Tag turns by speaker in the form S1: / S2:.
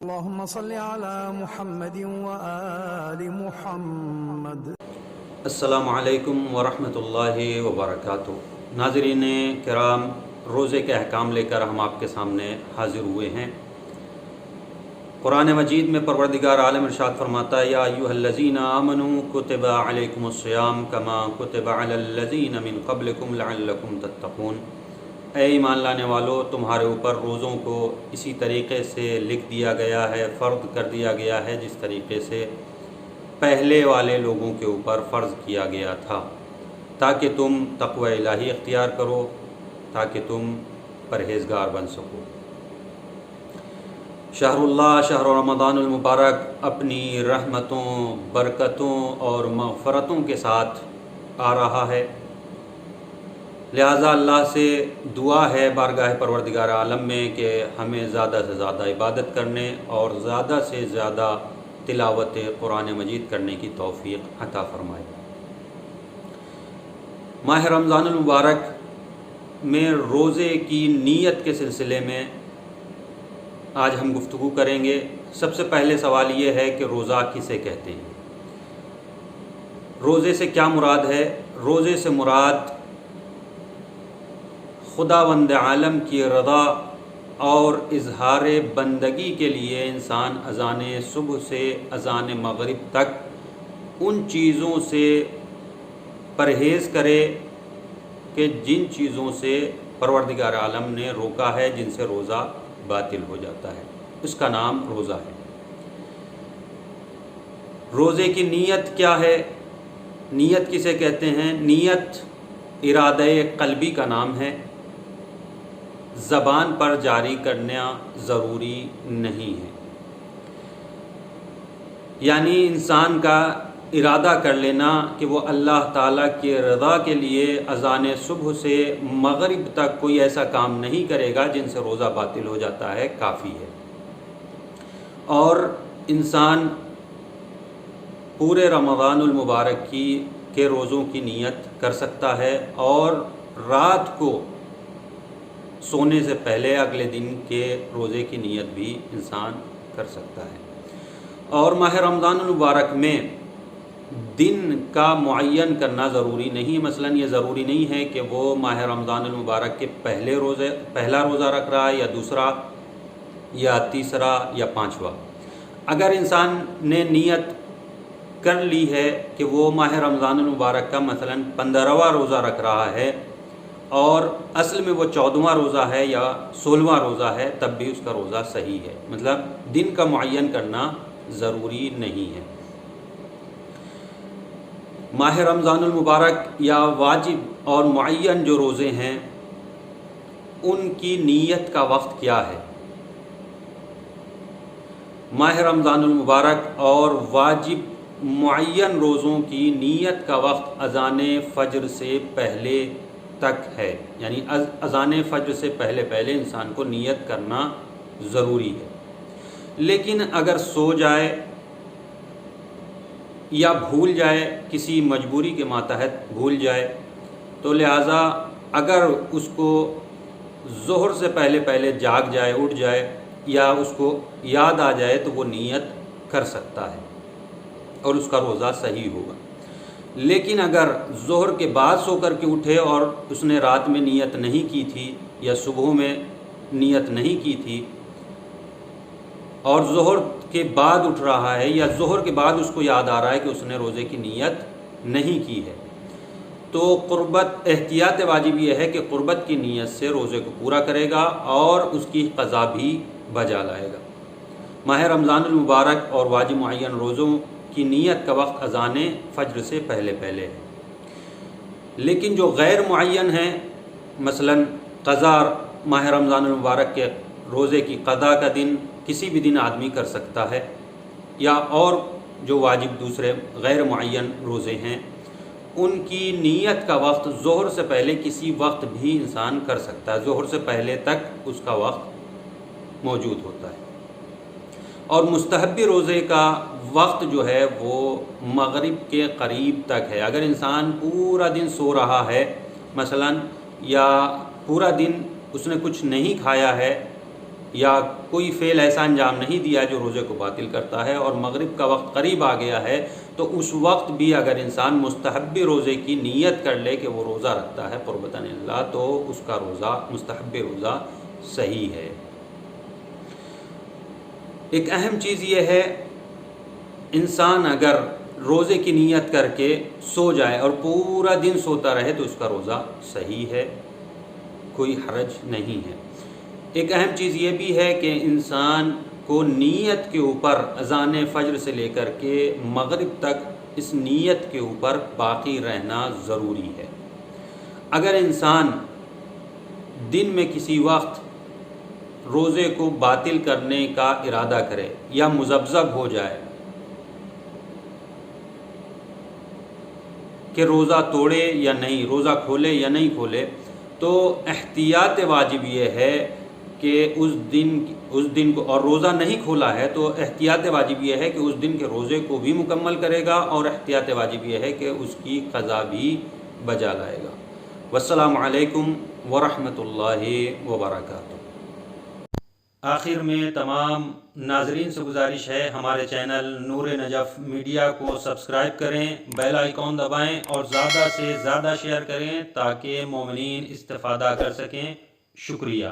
S1: اللهم صل على محمد وآل محمد۔
S2: السلام علیکم ورحمۃ اللہ وبرکاتہ۔ ناظرین کرام، روزے کے احکام لے کر ہم آپ کے سامنے حاضر ہوئے ہیں۔ قرآن مجید میں پروردگار عالم ارشاد فرماتا ہے، یا ایھا الذین آمنوا کتب علیکم الصیام کما کتب علی الذین من قبلکم لعلکم تتقون۔ اے ایمان لانے والو، تمہارے اوپر روزوں کو اسی طریقے سے لکھ دیا گیا ہے، فرض کر دیا گیا ہے جس طریقے سے پہلے والے لوگوں کے اوپر فرض کیا گیا تھا، تاکہ تم تقوی الہی اختیار کرو، تاکہ تم پرہیزگار بن سکو۔ شہر اللہ، شہر رمضان المبارک اپنی رحمتوں، برکتوں اور مغفرتوں کے ساتھ آ رہا ہے، لہٰذا اللہ سے دعا ہے بارگاہ پروردگار عالم میں کہ ہمیں زیادہ سے زیادہ عبادت کرنے اور زیادہ سے زیادہ تلاوت قرآن مجید کرنے کی توفیق عطا فرمائے۔ ماہ رمضان المبارک میں روزے کی نیت کے سلسلے میں آج ہم گفتگو کریں گے۔ سب سے پہلے سوال یہ ہے کہ روزہ کسے کہتے ہیں؟ روزے سے کیا مراد ہے؟ روزے سے مراد خداوند عالم کی رضا اور اظہار بندگی کے لیے انسان اذان صبح سے اذان مغرب تک ان چیزوں سے پرہیز کرے کہ جن چیزوں سے پروردگار عالم نے روکا ہے، جن سے روزہ باطل ہو جاتا ہے، اس کا نام روزہ ہے۔ روزے کی نیت کیا ہے؟ نیت کسے کہتے ہیں؟ نیت ارادہ قلبی کا نام ہے، زبان پر جاری کرنا ضروری نہیں ہے، یعنی انسان کا ارادہ کر لینا کہ وہ اللہ تعالیٰ کی رضا کے لیے اذان صبح سے مغرب تک کوئی ایسا کام نہیں کرے گا جن سے روزہ باطل ہو جاتا ہے، کافی ہے۔ اور انسان پورے رمضان المبارک کے روزوں کی نیت کر سکتا ہے، اور رات کو سونے سے پہلے اگلے دن کے روزے کی نیت بھی انسان کر سکتا ہے۔ اور ماہ رمضان المبارک میں دن کا معین کرنا ضروری نہیں۔ مثلا یہ ضروری نہیں ہے کہ وہ ماہ رمضان المبارک کے پہلا روزہ رکھ رہا ہے یا دوسرا یا تیسرا یا پانچواں۔ اگر انسان نے نیت کر لی ہے کہ وہ ماہ رمضان المبارک کا مثلا 15واں روزہ رکھ رہا ہے اور اصل میں وہ 14واں روزہ ہے یا 16واں روزہ ہے، تب بھی اس کا روزہ صحیح ہے۔ مطلب دن کا معین کرنا ضروری نہیں ہے۔ ماہ رمضان المبارک یا واجب اور معین جو روزے ہیں، ان کی نیت کا وقت کیا ہے؟ ماہ رمضان المبارک اور واجب معین روزوں کی نیت کا وقت اذان فجر سے پہلے تک ہے، یعنی اذان فجر سے پہلے انسان کو نیت کرنا ضروری ہے۔ لیکن اگر سو جائے یا بھول جائے، کسی مجبوری کے ماتحت بھول جائے، تو لہٰذا اگر اس کو ظہر سے پہلے جاگ جائے، اٹھ جائے، یا اس کو یاد آ جائے تو وہ نیت کر سکتا ہے اور اس کا روزہ صحیح ہوگا۔ لیکن اگر ظہر کے بعد سو کر کے اٹھے اور اس نے رات میں نیت نہیں کی تھی یا صبح میں نیت نہیں کی تھی، اور ظہر کے بعد اٹھ رہا ہے یا ظہر کے بعد اس کو یاد آ رہا ہے کہ اس نے روزے کی نیت نہیں کی ہے، تو قربت احتیاط واجب یہ ہے کہ قربت کی نیت سے روزے کو پورا کرے گا اور اس کی قضا بھی بجا لائے گا۔ ماہ رمضان المبارک اور واجب معین روزوں کی نیت کا وقت اذان فجر سے پہلے ہے۔ لیکن جو غیر معین ہیں، مثلا قضا ماہ رمضان المبارک کے روزے کی قضا کا دن کسی بھی دن آدمی کر سکتا ہے، یا اور جو واجب دوسرے غیر معین روزے ہیں، ان کی نیت کا وقت ظہر سے پہلے کسی وقت بھی انسان کر سکتا ہے، ظہر سے پہلے تک اس کا وقت موجود ہوتا ہے۔ اور مستحبی روزے کا وقت جو ہے وہ مغرب کے قریب تک ہے۔ اگر انسان پورا دن سو رہا ہے مثلا، یا پورا دن اس نے کچھ نہیں کھایا ہے یا کوئی فعل ایسا انجام نہیں دیا جو روزے کو باطل کرتا ہے، اور مغرب کا وقت قریب آ گیا ہے تو اس وقت بھی اگر انسان مستحب روزے کی نیت کر لے کہ وہ روزہ رکھتا ہے قربتاً اللہ، تو اس کا روزہ مستحب روزہ صحیح ہے۔ ایک اہم چیز یہ ہے، انسان اگر روزے کی نیت کر کے سو جائے اور پورا دن سوتا رہے تو اس کا روزہ صحیح ہے، کوئی حرج نہیں ہے۔ ایک اہم چیز یہ بھی ہے کہ انسان کو نیت کے اوپر اذان فجر سے لے کر کے مغرب تک اس نیت کے اوپر باقی رہنا ضروری ہے۔ اگر انسان دن میں کسی وقت روزے کو باطل کرنے کا ارادہ کرے یا مذبذب ہو جائے کہ روزہ توڑے یا نہیں، روزہ کھولے یا نہیں کھولے، تو احتیاط واجب یہ ہے کہ اس دن کو، اور روزہ نہیں کھولا ہے تو احتیاط واجب یہ ہے کہ اس دن کے روزے کو بھی مکمل کرے گا، اور احتیاط واجب یہ ہے کہ اس کی قضا بھی بجا لائے گا۔ والسلام علیکم ورحمۃ اللہ وبرکاتہ۔ آخر میں تمام ناظرین سے گزارش ہے، ہمارے چینل نور نجف میڈیا کو سبسکرائب کریں، بیل آئیکن دبائیں اور زیادہ سے زیادہ شیئر کریں تاکہ مومنین استفادہ کر سکیں۔ شکریہ۔